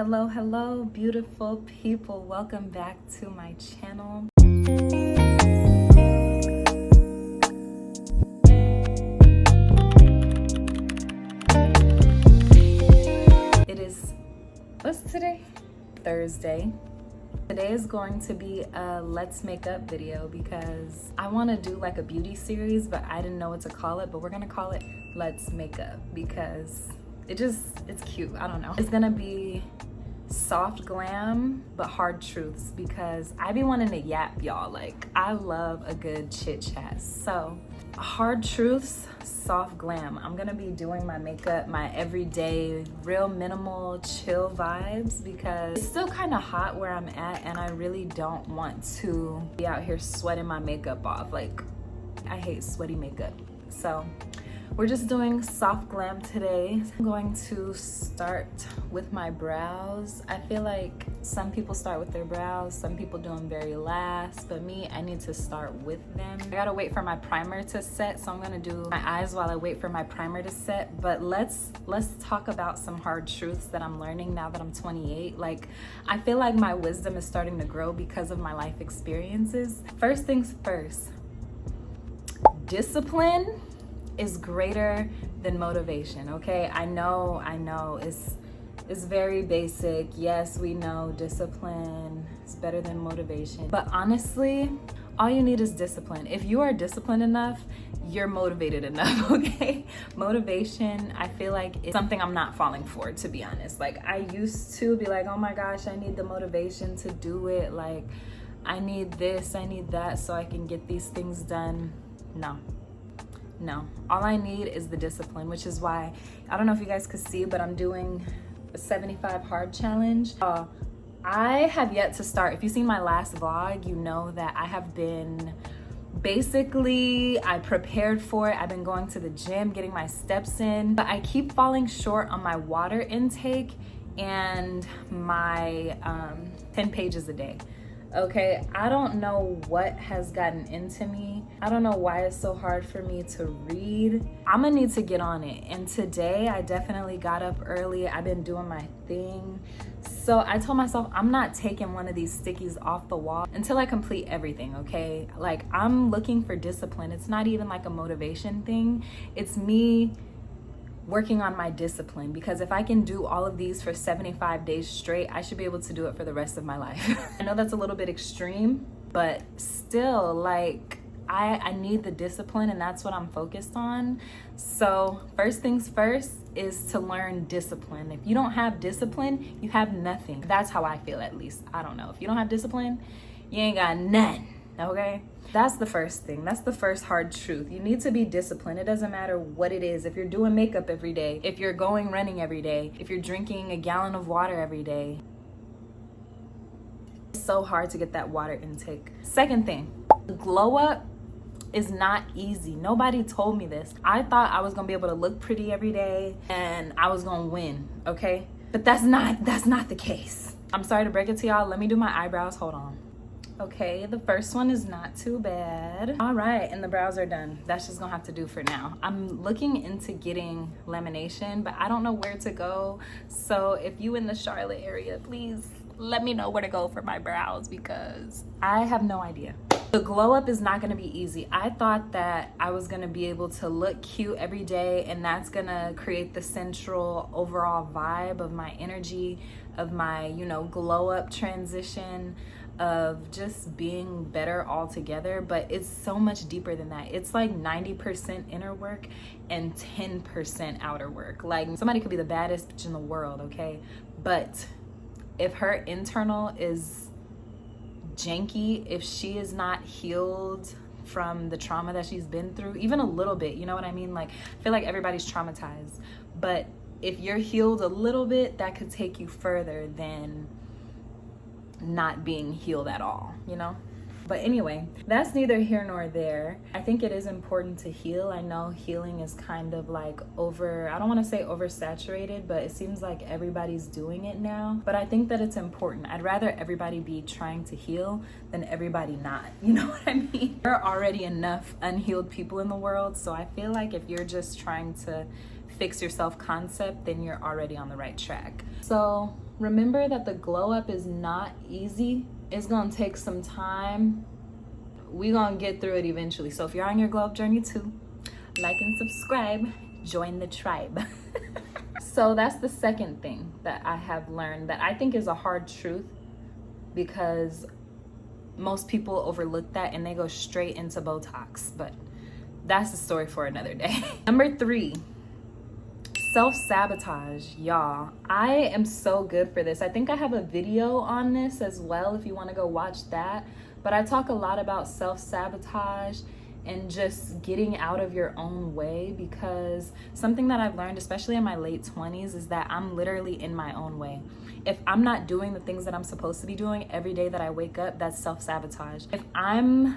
Hello, beautiful people. Welcome back to my channel. It is, what's today? Thursday. Today is going to be a let's make up video because I want to do like a beauty series, but I didn't know what to call it, but we're gonna call it let's make up because it's cute. I don't know. It's gonna be soft glam but hard truths because I be wanting to yap y'all. Like, I love a good chit chat. So hard truths, soft glam. I'm gonna be doing my makeup, my everyday real minimal chill vibes because it's still kind of hot where I'm at and I really don't want to be out here sweating my makeup off. Like, I hate sweaty makeup. So we're just doing soft glam today. I'm going to start with my brows. I feel like some people start with their brows, some people do them very last, but me, I need to start with them. I gotta wait for my primer to set, so I'm gonna do my eyes while I wait for my primer to set. But let's talk about some hard truths that I'm learning now that I'm 28. Like, I feel like my wisdom is starting to grow because of my life experiences. First things first, discipline is greater than motivation, okay? I know it's very basic. Yes, we know discipline is better than motivation, but honestly, all you need is discipline. If you are disciplined enough, you're motivated enough, okay? Motivation, I feel like it's something I'm not falling for, to be honest. Like, I used to be like, oh my gosh, I need the motivation to do it. Like, I need this, I need that so I can get these things done. No, all I need is the discipline, which is why, I don't know if you guys could see, but I'm doing a 75 hard challenge. I have yet to start. If you've seen my last vlog, you know that I have been, basically, I prepared for it. I've been going to the gym, getting my steps in, but I keep falling short on my water intake and my 10 pages a day. Okay, I don't know what has gotten into me. I don't know why it's so hard for me to read. I'm gonna need to get on it. And today I definitely got up early. I've been doing my thing. So I told myself I'm not taking one of these stickies off the wall until I complete everything, okay? Like, I'm looking for discipline. It's not even like a motivation thing. It's me working on my discipline, because if I can do all of these for 75 days straight, I should be able to do it for the rest of my life. I know that's a little bit extreme, but still, like, I need the discipline, and that's what I'm focused on. So first things first is to learn discipline. If you don't have discipline, you have nothing. That's how I feel, at least. I don't know. If you don't have discipline, you ain't got none, okay? That's the first thing. That's the first hard truth. You need to be disciplined. It doesn't matter what it is. If you're doing makeup every day, if you're going running every day, if you're drinking a gallon of water every day, it's so hard to get that water intake. Second thing, glow up is not easy. Nobody told me this. I thought I was gonna be able to look pretty every day and I was gonna win, okay? But that's not the case. I'm sorry to break it to y'all. Let me do my eyebrows. Hold on. Okay, the first one is not too bad. All right, and the brows are done. That's just gonna have to do for now. I'm looking into getting lamination, but I don't know where to go. So if you in the Charlotte area, please let me know where to go for my brows because I have no idea. The glow up is not gonna be easy. I thought that I was gonna be able to look cute every day and that's gonna create the central overall vibe of my energy, of my, you know, glow up transition, of just being better altogether. But it's so much deeper than that. It's like 90% inner work and 10% outer work. Like, somebody could be the baddest bitch in the world, okay? But if her internal is janky, if she is not healed from the trauma that she's been through, even a little bit, you know what I mean? Like, I feel like everybody's traumatized, but if you're healed a little bit, that could take you further than not being healed at all, you know? But anyway, that's neither here nor there. I think it is important to heal. I know healing is kind of like I don't want to say oversaturated, but it seems like everybody's doing it now. But I think that it's important. I'd rather everybody be trying to heal than everybody not. You know what I mean? There are already enough unhealed people in the world. So I feel like if you're just trying to fix your self-concept, then you're already on the right track. So remember that the glow up is not easy. It's gonna take some time. We're gonna get through it eventually. So if you're on your glow up journey too, like and subscribe, join the tribe. So that's the second thing that I have learned that I think is a hard truth, because most people overlook that and they go straight into Botox, but that's a story for another day. Number 3, self-sabotage. Y'all, I am so good for this. I think I have a video on this as well if you want to go watch that, but I talk a lot about self-sabotage and just getting out of your own way, because something that I've learned, especially in my late 20s, is that I'm literally in my own way. If I'm not doing the things that I'm supposed to be doing every day that I wake up, that's self-sabotage. If I'm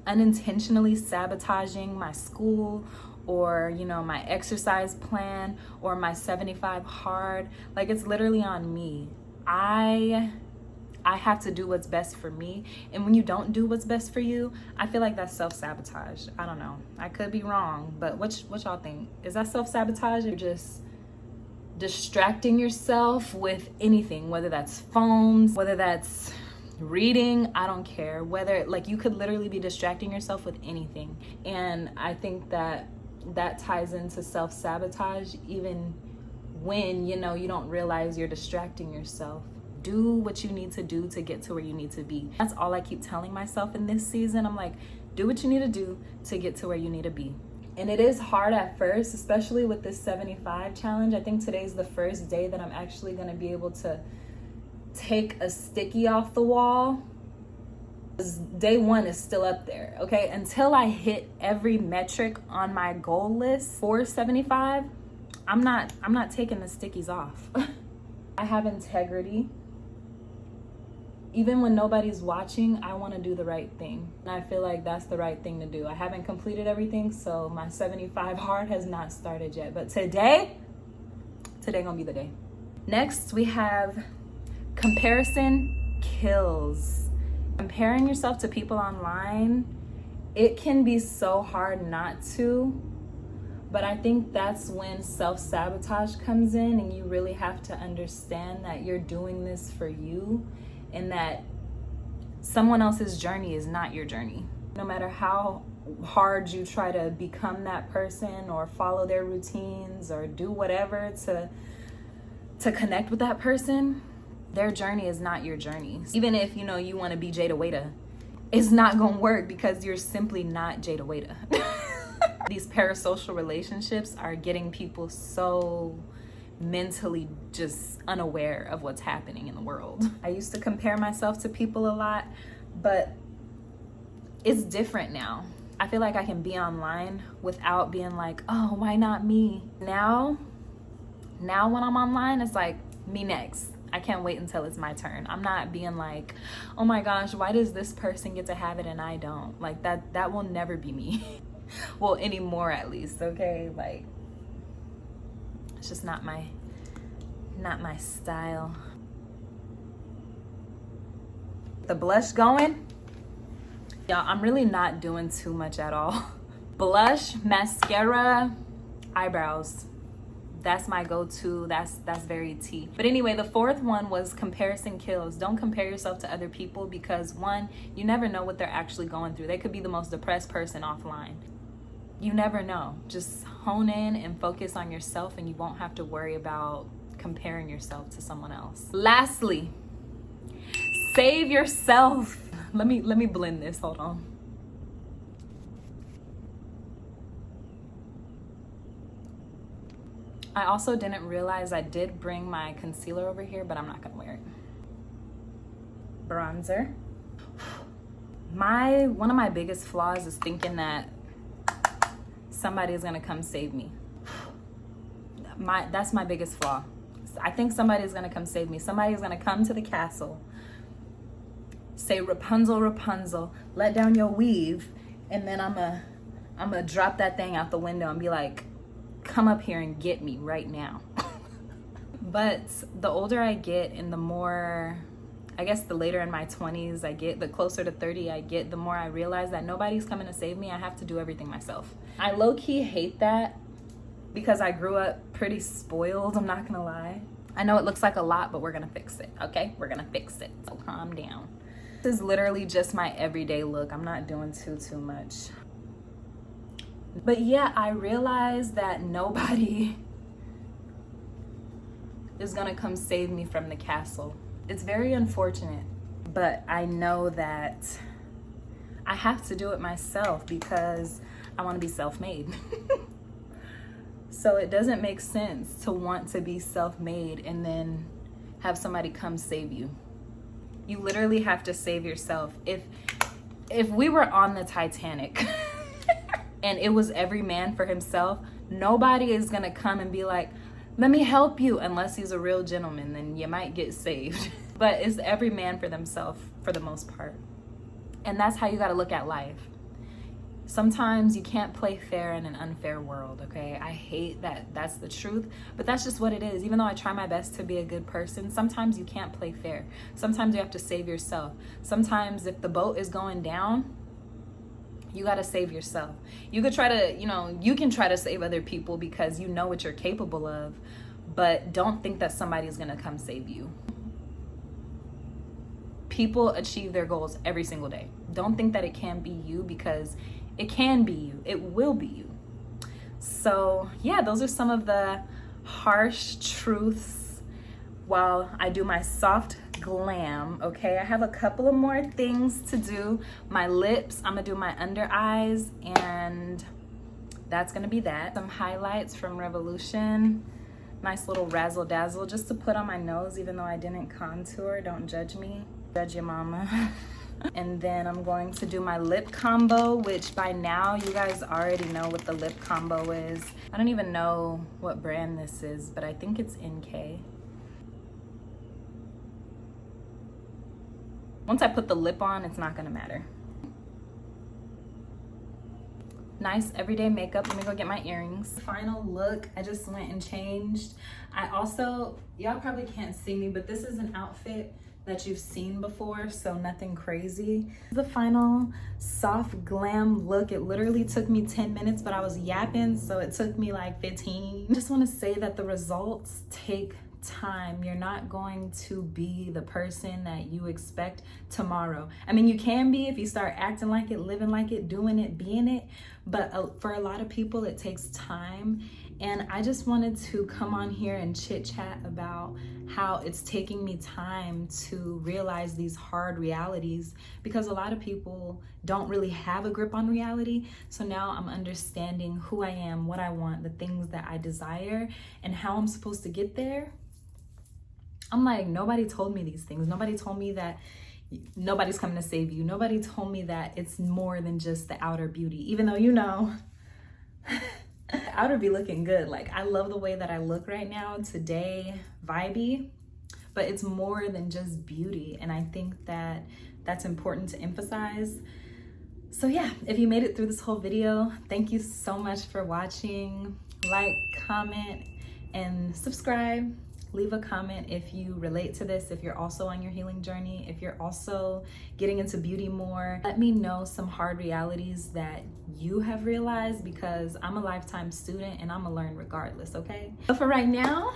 unintentionally sabotaging my school or, you know, my exercise plan or my 75 hard, like, it's literally on me. I have to do what's best for me. And when you don't do what's best for you, I feel like that's self-sabotage. I don't know. I could be wrong, but what y'all think? Is that self-sabotage, or just distracting yourself with anything, whether that's phones, whether that's reading, I don't care. Whether, like, you could literally be distracting yourself with anything. And I think that ties into self-sabotage, even when, you know, you don't realize you're distracting yourself. Do what you need to do to get to where you need to be. That's all I keep telling myself in this season. I'm like, do what you need to do to get to where you need to be. And it is hard at first, especially with this 75 challenge. I think today's the first day that I'm actually going to be able to take a sticky off the wall. Day 1 is still up there, okay? Until I hit every metric on my goal list for 75, I'm not taking the stickies off. I have integrity. Even when nobody's watching, I want to do the right thing. And I feel like that's the right thing to do. I haven't completed everything, so my 75 hard has not started yet. But today gonna be the day. Next, we have comparison kills. Comparing yourself to people online, it can be so hard not to. But I think that's when self-sabotage comes in, and you really have to understand that you're doing this for you, and that someone else's journey is not your journey. No matter how hard you try to become that person or follow their routines or do whatever to connect with that person, their journey is not your journey. Even if, you know, you want to be Jada Waita, it's not going to work because you're simply not Jada Waita. These parasocial relationships are getting people so mentally just unaware of what's happening in the world. I used to compare myself to people a lot, but it's different now. I feel like I can be online without being like, oh, why not me? Now when I'm online, it's like, me next. I can't wait until it's my turn. I'm not being like, oh my gosh, why does this person get to have it and I don't? Like, that will never be me. Well, anymore at least, okay? Like, it's just not my style. The blush going? Y'all, I'm really not doing too much at all. Blush, mascara, eyebrows. That's my go-to. That's very tea. But anyway, the 4th one was comparison kills. Don't compare yourself to other people, because 1, you never know what they're actually going through. They could be the most depressed person offline. You never know. Just hone in and focus on yourself, and you won't have to worry about comparing yourself to someone else. Lastly, save yourself. Let me blend this. Hold on. I also didn't realize I did bring my concealer over here, but I'm not gonna wear it. Bronzer. One of my biggest flaws is thinking that somebody is gonna come save me. That's my biggest flaw. I think somebody's gonna come save me. Somebody's gonna come to the castle, say, Rapunzel, Rapunzel, let down your weave, and then I'm gonna drop that thing out the window and be like, come up here and get me right now. But the older I get, and the more, I guess the later in my 20s I get, the closer to 30 I get, the more I realize that nobody's coming to save me. I have to do everything myself. I low-key hate that, because I grew up pretty spoiled, I'm not gonna lie. I know it looks like a lot, but we're gonna fix it, okay? We're gonna fix it, so calm down. This is literally just my everyday look. I'm not doing too much. But yeah, I realized that nobody is gonna come save me from the castle. It's very unfortunate, but I know that I have to do it myself because I wanna be self-made. So it doesn't make sense to want to be self-made and then have somebody come save you. You literally have to save yourself. If we were on the Titanic and it was every man for himself, nobody is gonna come and be like, let me help you, unless he's a real gentleman, then you might get saved. But it's every man for themselves for the most part. And that's how you gotta look at life. Sometimes you can't play fair in an unfair world, okay? I hate that that's the truth, but that's just what it is. Even though I try my best to be a good person, sometimes you can't play fair. Sometimes you have to save yourself. Sometimes if the boat is going down, you gotta save yourself. You could try to, you can try to save other people because you know what you're capable of, but don't think that somebody's gonna come save you. People achieve their goals every single day. Don't think that it can be you, because it can be you. It will be you. So yeah, those are some of the harsh truths while I do my soft glam, okay? I have a couple of more things to do. My lips, I'm gonna do my under eyes, and that's gonna be that. Some highlights from Revolution. Nice little razzle dazzle just to put on my nose, even though I didn't contour. Don't judge me. Judge your mama. And then I'm going to do my lip combo, which by now you guys already know what the lip combo is. I don't even know what brand this is, but I think it's NK. Once I put the lip on, it's not gonna matter. Nice everyday makeup. Let me go get my earrings. Final look, I just went and changed. I also, y'all probably can't see me, but this is an outfit that you've seen before, so nothing crazy. The final soft glam look, it literally took me 10 minutes, but I was yapping, so it took me like 15. I just wanna say that the results take time. You're not going to be the person that you expect tomorrow. I mean, you can be if you start acting like it, living like it, doing it, being it, but for a lot of people, it takes time. And I just wanted to come on here and chit chat about how it's taking me time to realize these hard realities, because a lot of people don't really have a grip on reality. So now I'm understanding who I am, what I want, the things that I desire, and how I'm supposed to get there. I'm like, nobody told me these things. Nobody told me that nobody's coming to save you. Nobody told me that it's more than just the outer beauty, even though outer be looking good. Like, I love the way that I look right now today, vibey, but it's more than just beauty. And I think that that's important to emphasize. So yeah, if you made it through this whole video, thank you so much for watching. Like, comment, and subscribe. Leave a comment if you relate to this, if you're also on your healing journey, if you're also getting into beauty more. Let me know some hard realities that you have realized, because I'm a lifetime student and I'm gonna learn regardless, okay? But for right now,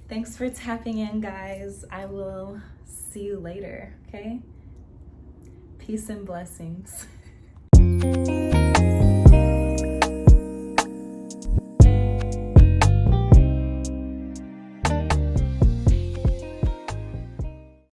thanks for tapping in, guys. I will see you later, okay? Peace and blessings.